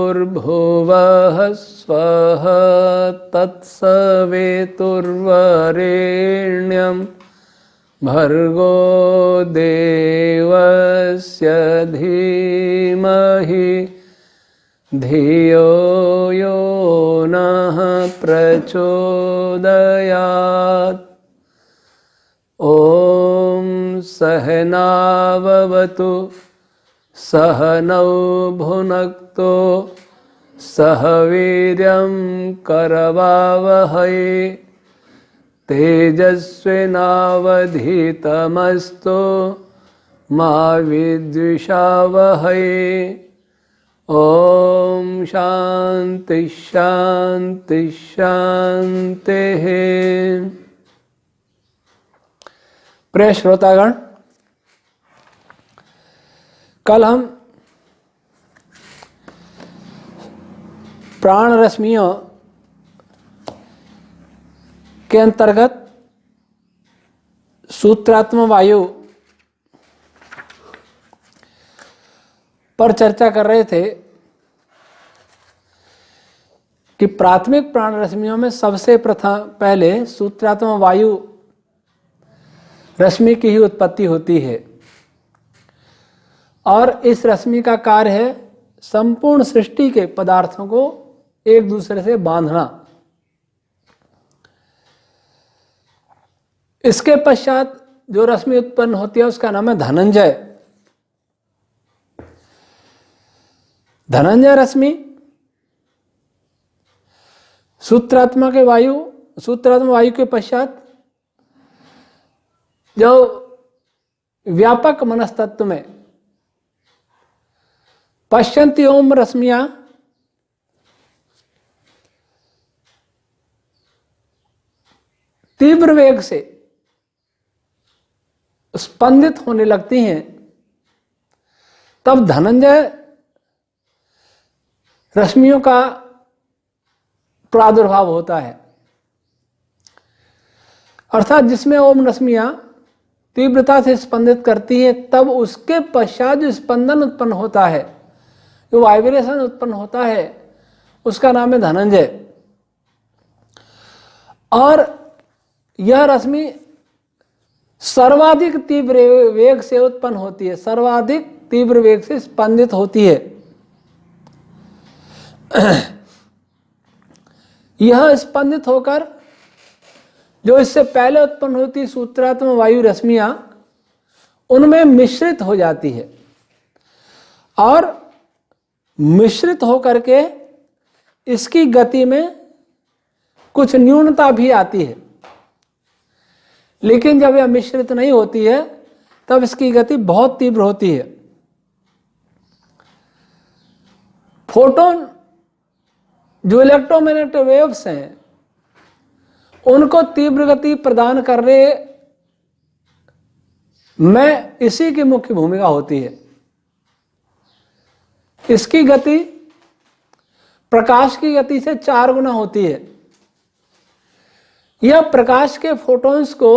भूर्भुवः स्वः तत्सवितुर्वरेण्यं भर्गो देवस्य धीमहि धियो यो नः प्रचोदयात्। ॐ सहनाववतु सहनौ भुनक्तु सह वीर्यं करवावहै तेजस्विनावधीतमस्तु मा विद्विषावहै। ॐ शान्ति शान्ति शान्तिः। प्रिय श्रोतागण, कल हम प्राण रश्मियों के अंतर्गत सूत्रात्म वायु पर चर्चा कर रहे थे कि प्राथमिक प्राण रश्मियों में सबसे पहले सूत्रात्म वायु रश्मि की ही उत्पत्ति होती है और इस रश्मि का कार्य है संपूर्ण सृष्टि के पदार्थों को एक दूसरे से बांधना। इसके पश्चात जो रश्मि उत्पन्न होती है उसका नाम है धनंजय। धनंजय रश्मि सूत्रात्म वायु के पश्चात जो व्यापक मनस्तत्व में पश्यन्ति ओम रश्मियां तीव्र वेग से स्पंदित होने लगती हैं, तब धनंजय रश्मियों का प्रादुर्भाव होता है। अर्थात जिसमें ओम रश्मियां तीव्रता से स्पंदित करती है, तब उसके पश्चात जो स्पंदन उत्पन्न होता है, जो वाइब्रेशन उत्पन्न होता है, उसका नाम है धनंजय। और यह रश्मि सर्वाधिक तीव्र वेग से उत्पन्न होती है, सर्वाधिक तीव्र वेग से स्पंदित होती है। यह स्पंदित होकर जो इससे पहले उत्पन्न होती सूत्रात्म वायु रश्मियां उनमें मिश्रित हो जाती है और मिश्रित होकर के इसकी गति में कुछ न्यूनता भी आती है। लेकिन जब यह मिश्रित नहीं होती है तब इसकी गति बहुत तीव्र होती है। फोटोन जो इलेक्ट्रोमैग्नेटिक वेव्स हैं उनको तीव्र गति प्रदान करने में इसी की मुख्य भूमिका होती है। इसकी गति प्रकाश की गति से 4 गुना होती है। यह प्रकाश के फोटॉन्स को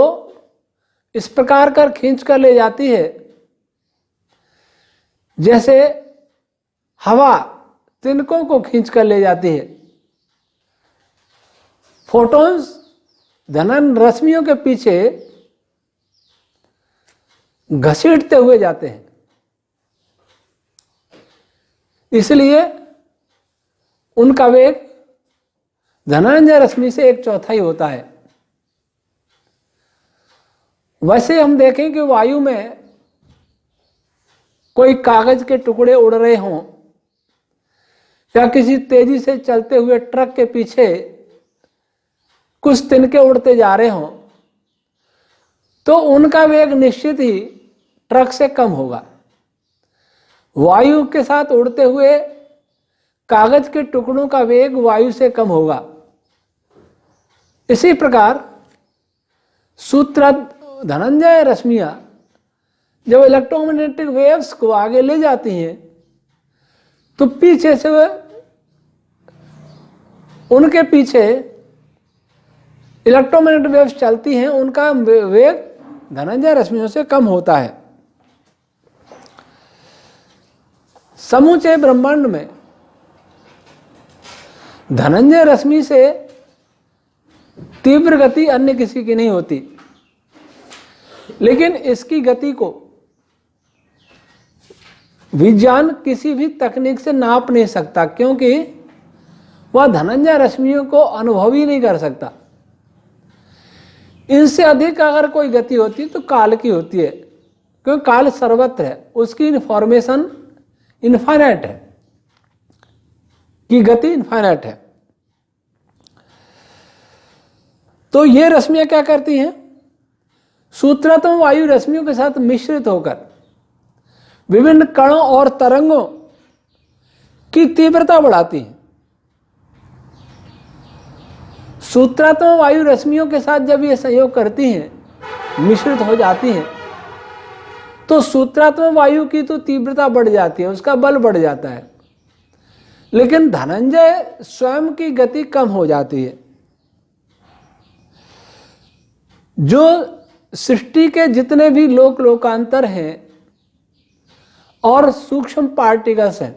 इस प्रकार कर खींच कर ले जाती है जैसे हवा तिनकों को खींच कर ले जाती है। फोटॉन्स धनन रश्मियों के पीछे घसीटते हुए जाते हैं, इसलिए उनका वेग धनंजय रश्मि से 1/4 होता है। वैसे हम देखें कि वायु में कोई कागज के टुकड़े उड़ रहे हों या किसी तेजी से चलते हुए ट्रक के पीछे कुछ तिनके उड़ते जा रहे हों, तो उनका वेग निश्चित ही ट्रक से कम होगा। वायु के साथ उड़ते हुए कागज के टुकड़ों का वेग वायु से कम होगा। इसी प्रकार सूत्र धनंजय रश्मियां जब इलेक्ट्रोमैग्नेटिक वेव्स को आगे ले जाती हैं तो पीछे से उनके पीछे इलेक्ट्रोमैग्नेटिक वेव्स चलती हैं, उनका वेग धनंजय रश्मियों से कम होता है। समूचे ब्रह्मांड में धनंजय रश्मि से तीव्र गति अन्य किसी की नहीं होती, लेकिन इसकी गति को विज्ञान किसी भी तकनीक से नाप नहीं सकता, क्योंकि वह धनंजय रश्मियों को अनुभव ही नहीं कर सकता। इनसे अधिक अगर कोई गति होती तो काल की होती है, क्योंकि काल सर्वत्र है, उसकी इन्फॉर्मेशन इनफाइनाइट है, की गति इनफाइनाइट है। तो ये रश्मियां क्या करती हैं? सूत्रात्मक वायु रश्मियों के साथ मिश्रित होकर विभिन्न कणों और तरंगों की तीव्रता बढ़ाती हैं। सूत्रात्मक वायु रश्मियों के साथ जब ये संयोग करती हैं, मिश्रित हो जाती हैं, तो सूत्रात्मक वायु की तो तीव्रता बढ़ जाती है, उसका बल बढ़ जाता है, लेकिन धनंजय स्वयं की गति कम हो जाती है। जो सृष्टि के जितने भी लोकांतर हैं और सूक्ष्म पार्टिकल्स हैं,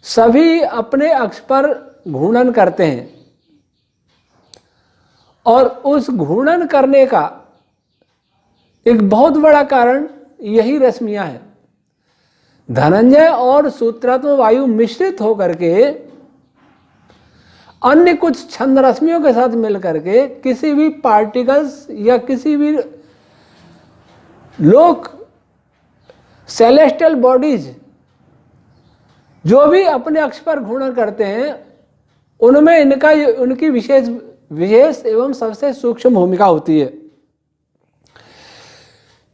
सभी अपने अक्ष पर घूर्णन करते हैं, और उस घूर्णन करने का एक बहुत बड़ा कारण यही रश्मियां हैं। धनंजय और सूत्रात्मक वायु मिश्रित होकर के अन्य कुछ छंद रश्मियों के साथ मिलकर के किसी भी पार्टिकल्स या किसी भी सेलेस्टियल बॉडीज जो भी अपने अक्ष पर घूर्णन करते हैं, उनमें उनकी विशेष एवं सबसे सूक्ष्म भूमिका होती है।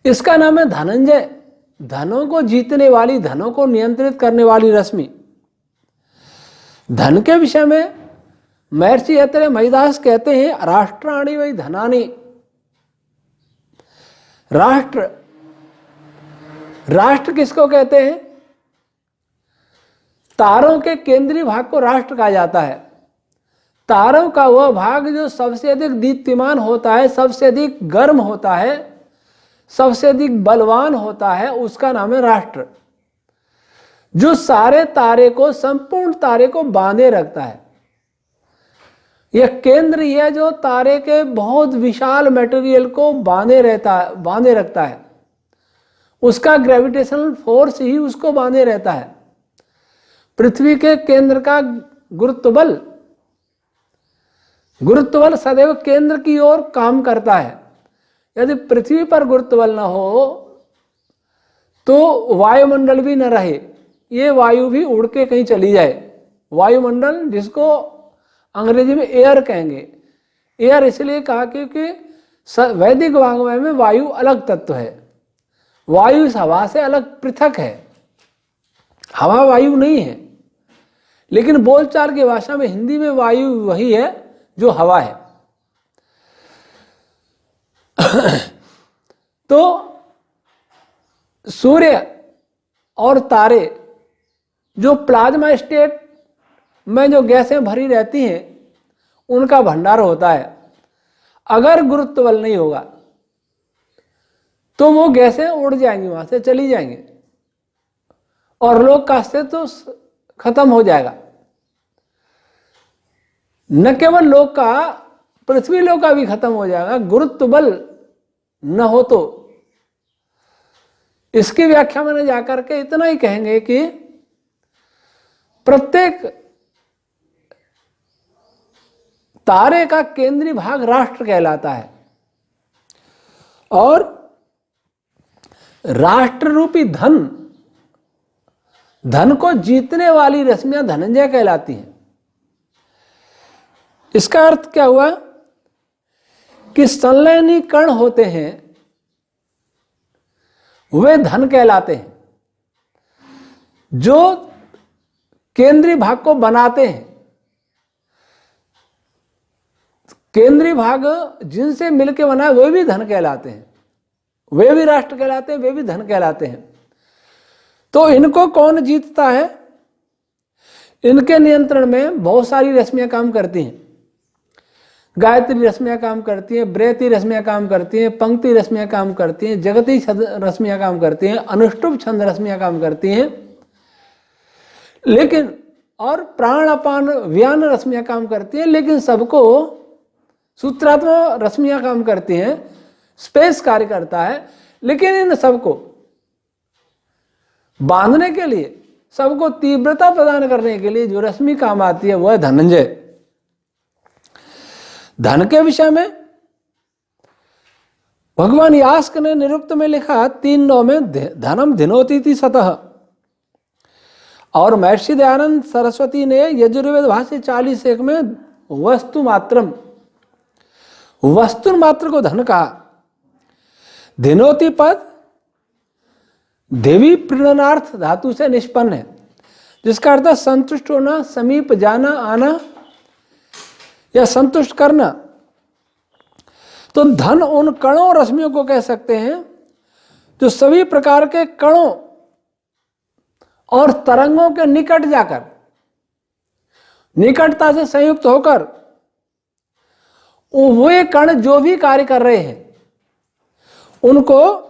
इसका नाम है धनंजय, धनों को जीतने वाली, धनों को नियंत्रित करने वाली रश्मि। धन के विषय में महर्षि अत्रेय महिदास कहते हैं, राष्ट्राणि वै धनानि। राष्ट्र किसको कहते हैं? तारों के केंद्रीय भाग को राष्ट्र कहा जाता है। तारों का वह भाग जो सबसे अधिक दीप्तिमान होता है, सबसे अधिक गर्म होता है, सबसे अधिक बलवान होता है, उसका नाम है राष्ट्र, जो सारे तारे को, संपूर्ण तारे को बांधे रखता है। यह केंद्र यह जो तारे के बहुत विशाल मटेरियल को बांधे रखता है, उसका ग्रेविटेशनल फोर्स ही उसको बांधे रहता है। पृथ्वी के केंद्र का गुरुत्व बल सदैव केंद्र की ओर काम करता है। यदि पृथ्वी पर गुरुत्व बल न हो तो वायुमंडल भी न रहे, ये वायु भी उड़ के कहीं चली जाए। वायुमंडल, जिसको अंग्रेजी में एयर कहेंगे, एयर इसलिए कहा क्योंकि वैदिक वाङ्मय में वायु अलग तत्व है। वायु इस हवा से अलग पृथक है, हवा वायु नहीं है, लेकिन बोलचाल की भाषा में हिंदी में वायु वही है जो हवा है। तो सूर्य और तारे जो प्लाज्मा स्टेट में जो गैसें भरी रहती हैं, उनका भंडार होता है। अगर गुरुत्व बल नहीं होगा तो वो गैसें उड़ जाएंगी, वहां से चली जाएंगी और लोक का अस्तित्व खत्म हो जाएगा। न केवल लोक का, पृथ्वी लोक का भी खत्म हो जाएगा गुरुत्व बल न हो तो। इसकी व्याख्या में जाकर के इतना ही कहेंगे कि प्रत्येक तारे का केंद्रीय भाग राष्ट्र कहलाता है, और राष्ट्र रूपी धन को जीतने वाली रश्मियां धनंजय कहलाती हैं। इसका अर्थ क्या हुआ कि संलयनी कण होते हैं, वे धन कहलाते हैं। जो केंद्रीय भाग को बनाते हैं, केंद्रीय भाग जिनसे मिलकर बना है, वे भी धन कहलाते हैं, वे भी राष्ट्र कहलाते हैं, वे भी धन कहलाते हैं। तो इनको कौन जीतता है? इनके नियंत्रण में बहुत सारी रश्मियां काम करती हैं। गायत्री रश्मियां काम करती हैं, ब्रैती रश्मियां काम करती हैं, पंक्ति रश्मियां काम करती हैं, जगती रश्मियां काम करती हैं, अनुष्टुप छंद रश्मियां काम करती हैं। लेकिन और प्राण अपान व्यान रश्मियां काम करती हैं, लेकिन सबको सूत्रात्मक रश्मियां काम करती हैं, स्पेस कार्य करता है, लेकिन इन सबको बांधने के लिए, सबको तीव्रता प्रदान करने के लिए जो रश्मि काम आती है वह है धनंजय। धन के विषय में भगवान यास्क ने निरुक्त में लिखा 3:9 में धनम धिनोतीति सतः, और महर्षि दयानंद सरस्वती ने यजुर्वेद भाष्य 40:1 में वस्तु मात्रम, वस्तु मात्र को धन कहा। धिनोति पद देवी प्रीणनार्थ धातु से निष्पन्न है, जिसका अर्थ है संतुष्ट होना, समीप जाना, आना या संतुष्ट करना। तो धन उन कणों रश्मियों को कह सकते हैं जो सभी प्रकार के कणों और तरंगों के निकट जाकर, निकटता से संयुक्त होकर वे कण जो भी कार्य कर रहे हैं उनको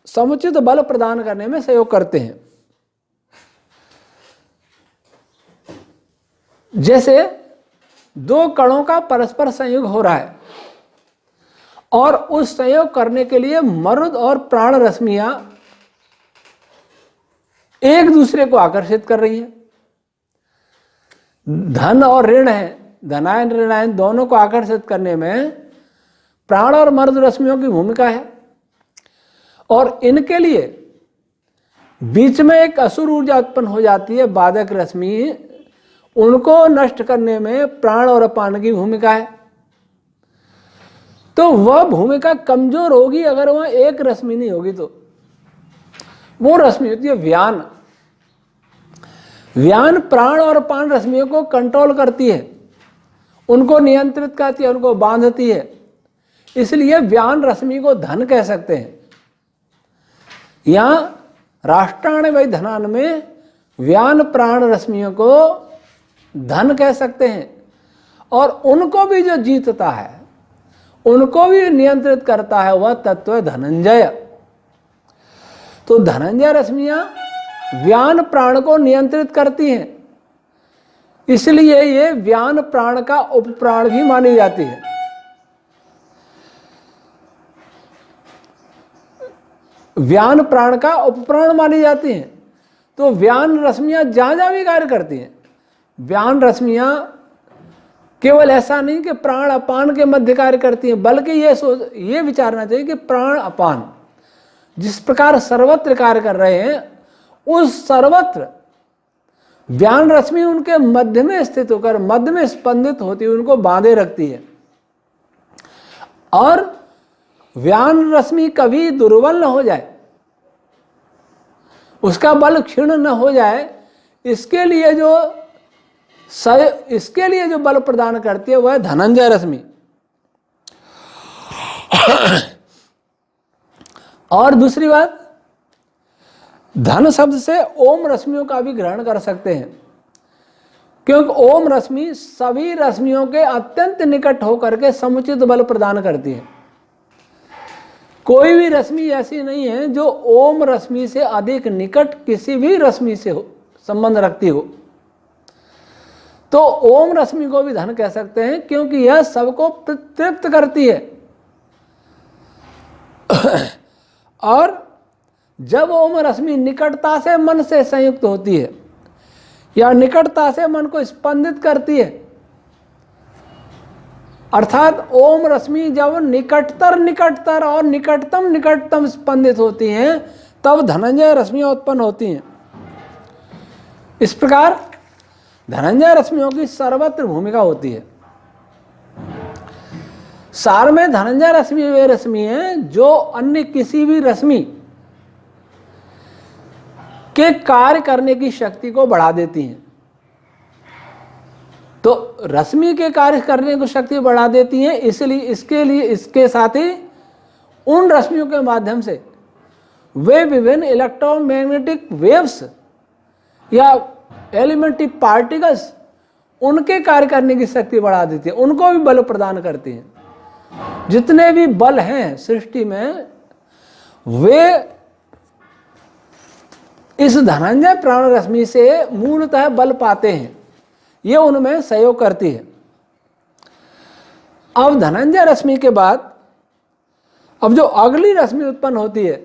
समुचित बल प्रदान करने में सहयोग करते हैं। जैसे दो कणों का परस्पर संयोग हो रहा है और उस संयोग करने के लिए मरुद और प्राण रश्मियां एक दूसरे को आकर्षित कर रही हैं। धन और ऋण है, धनायन ऋणायन दोनों को आकर्षित करने में प्राण और मरुद रश्मियों की भूमिका है, और इनके लिए बीच में एक असुर ऊर्जा उत्पन्न हो जाती है, बाधक रश्मि, उनको नष्ट करने में प्राण और अपान की भूमिका है। तो वह भूमिका कमजोर होगी अगर वह एक रश्मि नहीं होगी, तो वो रश्मि होती है व्यान। व्यान प्राण और अपान रश्मियों को कंट्रोल करती है, उनको नियंत्रित करती है, उनको बांधती है, इसलिए व्यान रश्मि को धन कह सकते हैं। यहां राष्ट्राण वै धनान में व्यान प्राण रश्मियों को धन कह सकते हैं, और उनको भी जो जीतता है, उनको भी नियंत्रित करता है, वह तत्व है धनंजय। तो धनंजय रश्मियां व्यान प्राण को नियंत्रित करती हैं, इसलिए ये व्यान प्राण का उपप्राण भी मानी जाती है। व्यान प्राण का उपप्राण मानी जाती हैं। तो व्यान रश्मियां जहां जहां भी कार्य करती हैं, व्यान रश्मियां केवल ऐसा नहीं कि प्राण अपान के मध्य कार्य करती हैं, बल्कि ये विचारना चाहिए कि प्राण अपान जिस प्रकार सर्वत्र कार्य कर रहे हैं, उस सर्वत्र व्यान रश्मि उनके मध्य में स्थित होकर, मध्य में स्पंदित होती है, उनको बांधे रखती है। और व्यान रश्मि कभी दुर्बल न हो जाए, उसका बल क्षीण न हो जाए, इसके लिए जो बल प्रदान करती है वह है धनंजय रश्मि। और दूसरी बात, धन शब्द से ओम रश्मियों का भी ग्रहण कर सकते हैं, क्योंकि ओम रश्मि सभी रश्मियों के अत्यंत निकट होकर के समुचित बल प्रदान करती है। कोई भी रश्मि ऐसी नहीं है जो ओम रश्मि से अधिक निकट किसी भी रश्मि से संबंध रखती हो। तो ओम रश्मि को भी धन कह सकते हैं, क्योंकि यह सबको तृप्त करती है। और जब ओम रश्मि निकटता से मन से संयुक्त होती है या निकटता से मन को स्पंदित करती है, अर्थात ओम रश्मि जब निकटतर और निकटतम स्पंदित होती हैं, तब धनंजय रश्मियां उत्पन्न होती हैं। इस प्रकार धनंजय रश्मियों की सर्वत्र भूमिका होती है। सार में धनंजय रश्मि वे रश्मि है जो अन्य किसी भी रश्मि के कार्य करने की शक्ति को बढ़ा देती हैं। तो रश्मि के कार्य करने की शक्ति बढ़ा देती हैं, इसलिए इसके साथ ही उन रश्मियों के माध्यम से वे विभिन्न इलेक्ट्रोमैग्नेटिक वेव्स या एलिमेंट्री पार्टिकल्स उनके कार्य करने की शक्ति बढ़ा देती है, उनको भी बल प्रदान करती हैं। जितने भी बल हैं सृष्टि में, वे इस धनंजय प्राण रश्मि से मूलतः बल पाते हैं। ये उनमें सहयोग करती है। अब धनंजय रश्मि के बाद अब जो अगली रश्मि उत्पन्न होती है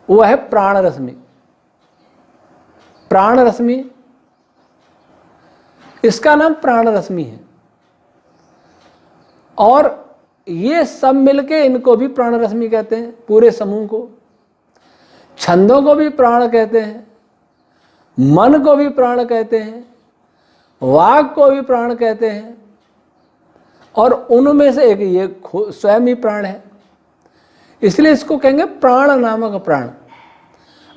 वो है प्राण रश्मि। प्राण रश्मि, इसका नाम प्राण रश्मि है, और ये सब मिलके इनको भी प्राण रश्मि कहते हैं, पूरे समूह को। छंदों को भी प्राण कहते हैं, मन को भी प्राण कहते हैं, वाक को भी प्राण कहते हैं, और उनमें से एक ये स्वयं ही प्राण है, इसलिए इसको कहेंगे प्राण नामक प्राण।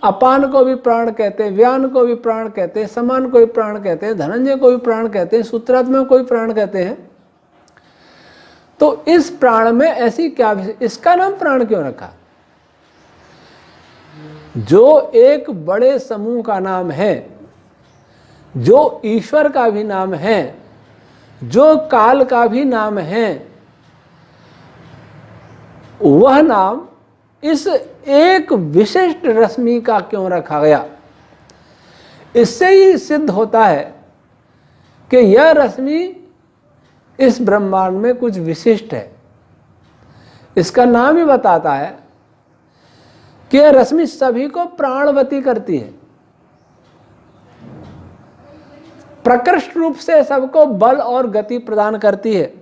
अपान को भी प्राण कहते हैं, व्यान को भी प्राण कहते हैं, समान को भी प्राण कहते हैं, धनंजय को भी प्राण कहते हैं, सूत्रात्मा को भी प्राण कहते हैं। तो इस प्राण में ऐसी क्या, इसका नाम प्राण क्यों रखा? जो एक बड़े समूह का नाम है, जो ईश्वर का भी नाम है, जो काल का भी नाम है, वह नाम इस एक विशिष्ट रश्मि का क्यों रखा गया? इससे ही सिद्ध होता है कि यह रश्मि इस ब्रह्मांड में कुछ विशिष्ट है। इसका नाम ही बताता है कि यह रश्मि सभी को प्राणवती करती है, प्रकृष्ट रूप से सबको बल और गति प्रदान करती है।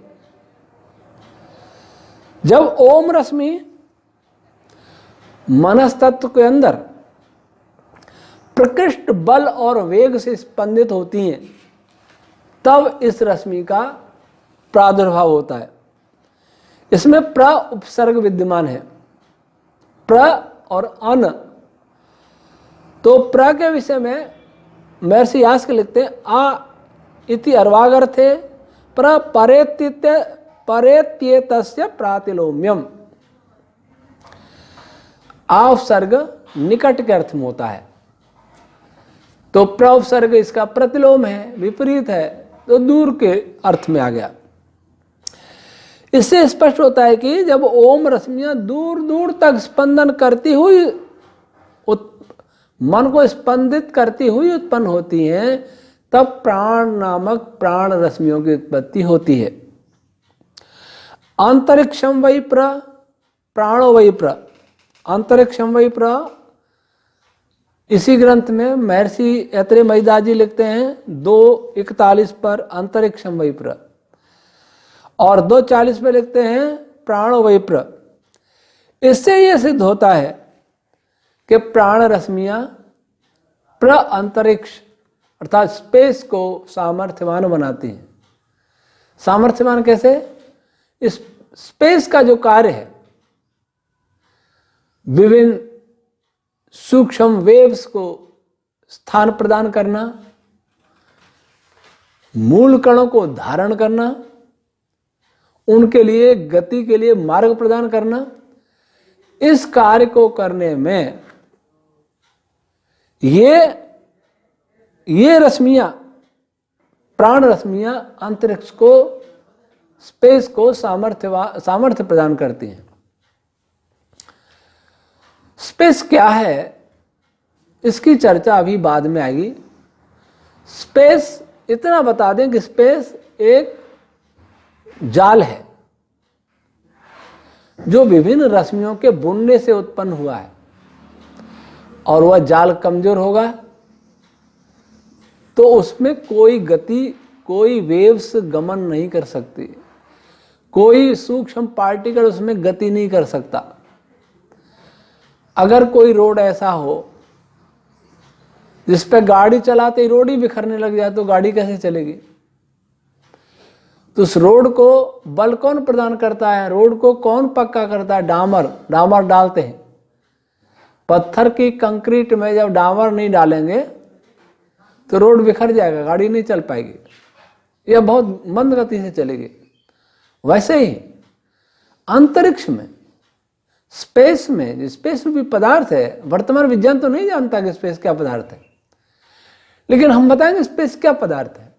जब ओम रश्मि मनस्तत्व के अंदर प्रकृष्ट बल और वेग से स्पंदित होती हैं, तब इस रश्मि का प्रादुर्भाव होता है। इसमें प्र उपसर्ग विद्यमान है, प्र और अन। तो प्र के विषय में महर्षि यास्क लिखते हैं, आ इति अर्वागर्थे प्र परेत्येतस्य प्रातिलोम्यम। आ उपसर्ग निकट के अर्थ में होता है, तो प्र उपसर्ग इसका प्रतिलोम है, विपरीत है, तो दूर के अर्थ में आ गया। इससे स्पष्ट होता है कि जब ओम रश्मियां दूर दूर तक स्पंदन करती हुई, मन को स्पंदित करती हुई उत्पन्न होती हैं, तब प्राण नामक प्राण रश्मियों की उत्पत्ति होती है। अंतरिक्षम वै प्र प्राणो वै प्र। अंतरिक्षम वै प्र, इसी ग्रंथ में महर्षि अत्रेय महिदाजी लिखते हैं 2:41 पर अंतरिक्षम वै प्र, और 2:40 पे लिखते हैं प्राणो वै प्र। इससे यह सिद्ध होता है कि प्राण रश्मियां प्र अंतरिक्ष अर्थात स्पेस को सामर्थ्यवान बनाती हैं। सामर्थ्यवान कैसे? इस स्पेस का जो कार्य है, विभिन्न सूक्ष्म वेव्स को स्थान प्रदान करना, मूल कणों को धारण करना, उनके लिए गति के लिए मार्ग प्रदान करना, इस कार्य को करने में ये रश्मियां, प्राण रश्मियां अंतरिक्ष को, स्पेस को सामर्थ्य प्रदान करती हैं। स्पेस क्या है, इसकी चर्चा अभी बाद में आएगी। स्पेस इतना बता दें कि स्पेस एक जाल है जो विभिन्न रश्मियों के बुनने से उत्पन्न हुआ है, और वह जाल कमजोर होगा तो उसमें कोई गति, कोई वेव्स गमन नहीं कर सकती, कोई सूक्ष्म पार्टिकल उसमें गति नहीं कर सकता। अगर कोई रोड ऐसा हो जिस पे गाड़ी चलाते ही रोड ही बिखरने लग जाए तो गाड़ी कैसे चलेगी? तो उस रोड को बल कौन प्रदान करता है? रोड को कौन पक्का करता है? डामर डालते हैं। पत्थर की कंक्रीट में जब डामर नहीं डालेंगे तो रोड बिखर जाएगा, गाड़ी नहीं चल पाएगी, यह बहुत मंद गति से चलेगी। वैसे ही अंतरिक्ष में, स्पेस में, स्पेस रूपी पदार्थ है, वर्तमान विज्ञान तो नहीं जानता कि स्पेस क्या पदार्थ है, लेकिन हम बताएंगे स्पेस क्या पदार्थ है।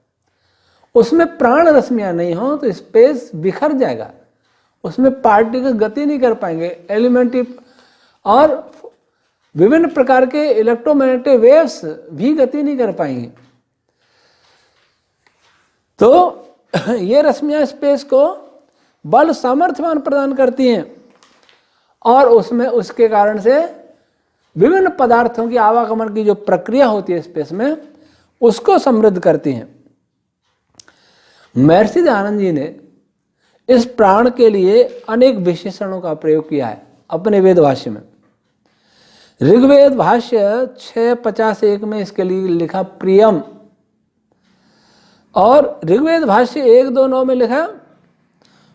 उसमें प्राण रश्मियां नहीं हो तो स्पेस बिखर जाएगा, उसमें पार्टिकल गति नहीं कर पाएंगे, एलिमेंट्री और विभिन्न प्रकार के इलेक्ट्रोमैग्नेटिक वेव्स भी गति नहीं कर पाएंगे। तो ये रश्मियां स्पेस को बल सामर्थ्यवान प्रदान करती हैं और उसमें उसके कारण से विभिन्न पदार्थों की आवागमन की जो प्रक्रिया होती है स्पेस में उसको समृद्ध करती हैं। महर्षि दयानंद जी ने इस प्राण के लिए अनेक विशेषणों का प्रयोग किया है अपने वेद भाष्य में। ऋग्वेद भाष्य 6:51 में इसके लिए लिखा प्रियम, और ऋग्वेद भाष्य 1:2:9 में लिखा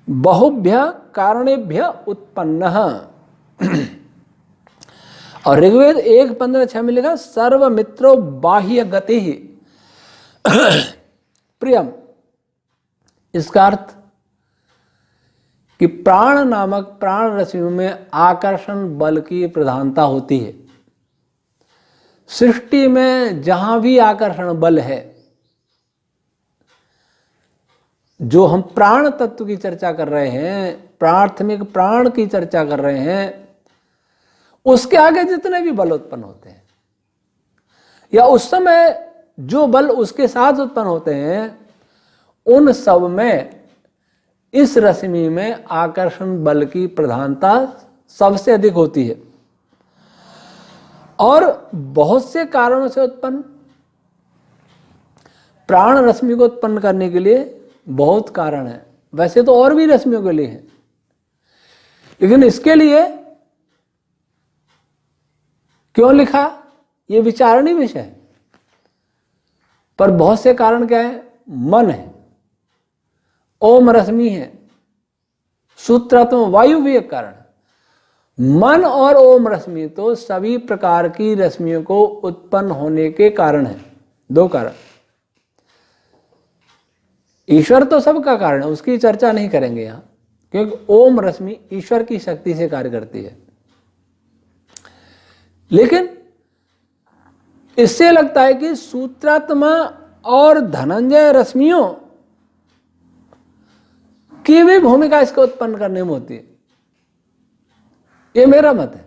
बहुभ्य कारणेभ्य उत्पन्न, और ऋग्वेद 1:15-6 में लिखा सर्वमित्रो बाह्य गति प्रियम। इसका अर्थ कि प्राण नामक प्राण रश्मियों में आकर्षण बल की प्रधानता होती है। सृष्टि में जहां भी आकर्षण बल है, जो हम प्राण तत्व की चर्चा कर रहे हैं, प्राथमिक प्राण की चर्चा कर रहे हैं, उसके आगे जितने भी बल उत्पन्न होते हैं या उस समय जो बल उसके साथ उत्पन्न होते हैं, उन सब में इस रश्मि में आकर्षण बल की प्रधानता सबसे अधिक होती है। और बहुत से कारणों से उत्पन्न प्राण रश्मि को उत्पन्न करने के लिए बहुत कारण है। वैसे तो और भी रश्मियों के लिए है, लेकिन इसके लिए क्यों लिखा ये विचारणीय विषय है। पर बहुत से कारण क्या है? मन है, ओम रश्मि है, सूत्रात्म वायु भी एक कारण है। मन और ओम रश्मि तो सभी प्रकार की रश्मियों को उत्पन्न होने के कारण है। दो कारण। ईश्वर तो सबका कारण है, उसकी चर्चा नहीं करेंगे यहां, क्योंकि ओम रश्मि ईश्वर की शक्ति से कार्य करती है। लेकिन इससे लगता है कि सूत्रात्मा और धनंजय रश्मियों की भी भूमिका इसको उत्पन्न करने में होती है। ये मेरा मत है।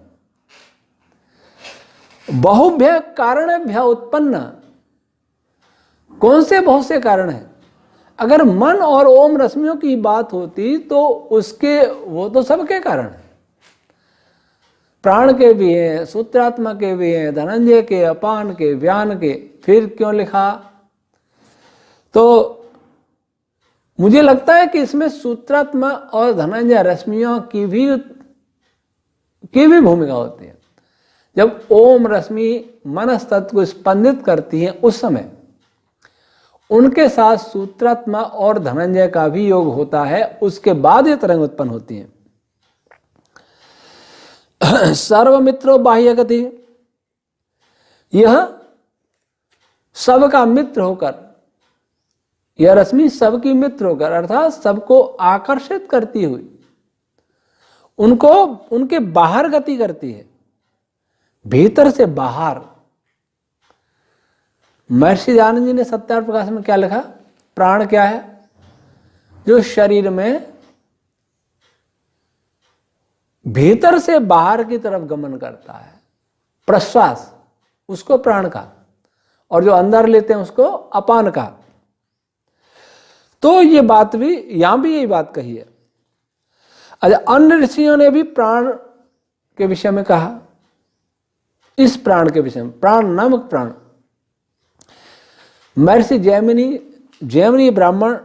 बहुभ्य कारणेभ्य उत्पन्न, कौन से बहुत से कारण हैं? अगर मन और ओम रश्मियों की बात होती तो उसके वो तो सबके कारण है। प्राण के भी हैं, सूत्रात्मा के भी हैं, धनंजय के, अपान के, व्यान के। फिर क्यों लिखा? तो मुझे लगता है कि इसमें सूत्रात्मा और धनंजय रश्मियों की भी भूमिका होती है। जब ओम रश्मि मनस तत्व को स्पंदित करती है उस समय उनके साथ सूत्रात्मा और धनंजय का भी योग होता है, उसके बाद ये तरंग उत्पन्न होती है। सर्वमित्रो बाह्य गति, यह सबका मित्र होकर, यह रश्मि सबकी मित्र होकर अर्थात सबको आकर्षित करती हुई उनको उनके बाहर गति करती है, भीतर से बाहर। महर्षि दयानंद जी ने सत्यार्थ प्रकाश में क्या लिखा? प्राण क्या है? जो शरीर में भीतर से बाहर की तरफ गमन करता है, प्रश्वास, उसको प्राण का, और जो अंदर लेते हैं उसको अपान का। तो ये बात भी यहां भी यही बात कही है। अच्छा, अन्य ऋषियों ने भी प्राण के विषय में कहा, इस प्राण के विषय में, प्राण नामक प्राण। महर्षि जैमिनी ब्राह्मण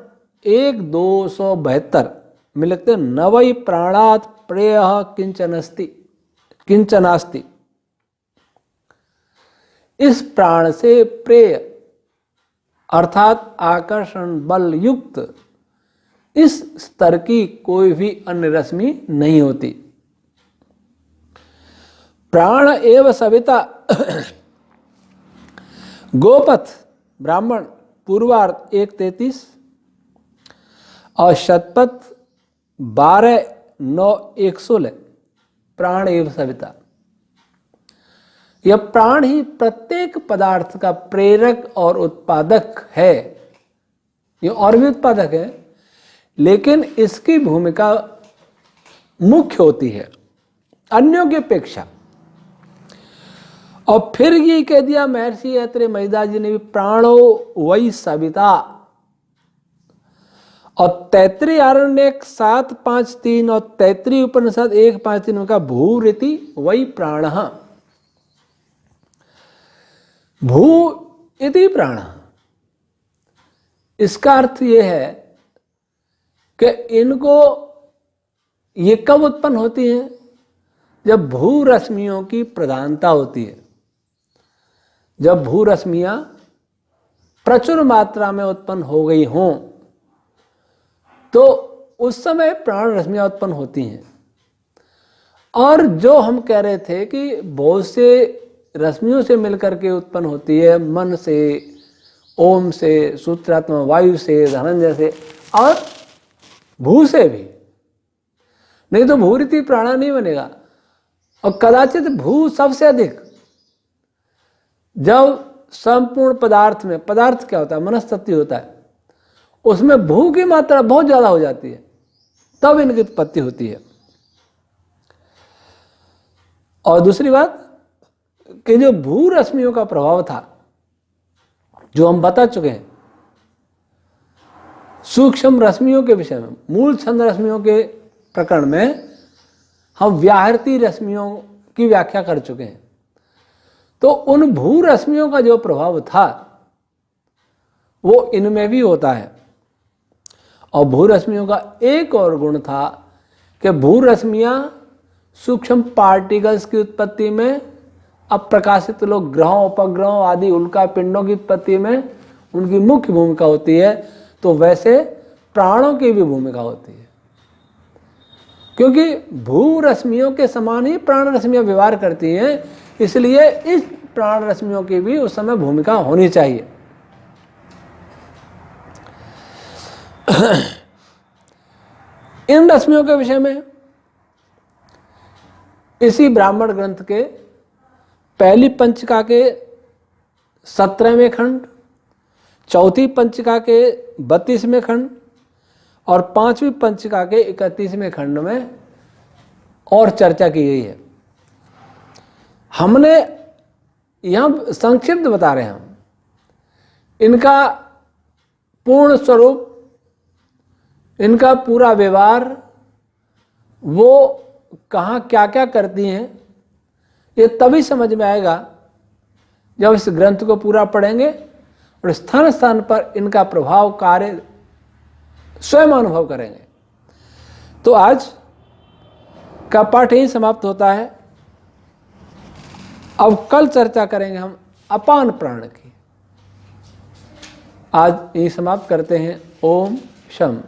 1:272 में लिखते हैं नवै प्राणात् प्रेय किंचनास्ति। इस प्राण से प्रेय अर्थात आकर्षण बल युक्त इस स्तर की कोई भी अन्य रश्मि नहीं होती। प्राण एव सविता गोपथ ब्राह्मण पूर्वार्ध 1:33 और शतपथ 12:9-116 प्राण एव सविता। यह प्राण ही प्रत्येक पदार्थ का प्रेरक और उत्पादक है। ये और भी उत्पादक है, लेकिन इसकी भूमिका मुख्य होती है अन्यों की अपेक्षा। और फिर ये कह दिया महर्षि अत्रे महिदास जी ने भी, प्राणो वही सविता, और तैत्तिरीय आरण्यक 7:5-3 और तैत्तिरीय उपनिषद 1:5-3 का भू रीति वही प्राण। भू इति प्राण, इसका अर्थ यह है कि इनको ये कब उत्पन्न होती हैं? जब भू रश्मियों की प्रधानता होती है, जब भू रश्मियां प्रचुर मात्रा में उत्पन्न हो गई हों तो उस समय प्राण रश्मियां उत्पन्न होती हैं। और जो हम कह रहे थे कि बहुत से रश्मियों से मिलकर के उत्पन्न होती है, मन से, ओम से, सूत्रात्मा वायु से, धनंजय से और भू से भी, नहीं तो भू रीति प्राण नहीं बनेगा। और कदाचित भू सबसे अधिक, जब संपूर्ण पदार्थ में, पदार्थ क्या होता है? मनस्तत्व होता है, उसमें भू की मात्रा बहुत ज्यादा हो जाती है, तब इनकी उत्पत्ति होती है। और दूसरी बात कि जो भू रश्मियों का प्रभाव था, जो हम बता चुके हैं, सूक्ष्म रश्मियों के विषय में, मूल छंद रश्मियों के प्रकरण में हम व्याहृति रश्मियों की व्याख्या कर चुके हैं। तो उन भू रश्मियों का जो प्रभाव था वो इनमें भी होता है। और भू रश्मियों का एक और गुण था कि भू रश्मियां सूक्ष्म पार्टिकल्स की उत्पत्ति में, अप्रकाशित लोग ग्रहों, उपग्रहों आदि उल्का पिंडों की उत्पत्ति में उनकी मुख्य भूमिका होती है। तो वैसे प्राणों की भी भूमिका होती है, क्योंकि भू रश्मियों के समान ही प्राण रश्मियां व्यवहार करती हैं, इसलिए इस प्राण रश्मियों की भी उस समय भूमिका होनी चाहिए। इन रश्मियों के विषय में इसी ब्राह्मण ग्रंथ के पहली पंचिका के 17वें खंड, चौथी पंचिका के 32वें खंड और 5वीं पंचिका के 31वें खंड में और चर्चा की गई है। हमने यहां संक्षिप्त बता रहे हैं हम इनका पूर्ण स्वरूप, इनका पूरा व्यवहार, वो कहाँ क्या क्या करती हैं, ये तभी समझ में आएगा जब इस ग्रंथ को पूरा पढ़ेंगे और स्थान स्थान पर इनका प्रभाव कार्य स्वयं अनुभव करेंगे। तो आज का पाठ यही समाप्त होता है। अब कल चर्चा करेंगे हम अपान प्राण की। आज यही समाप्त करते हैं। ओम शम।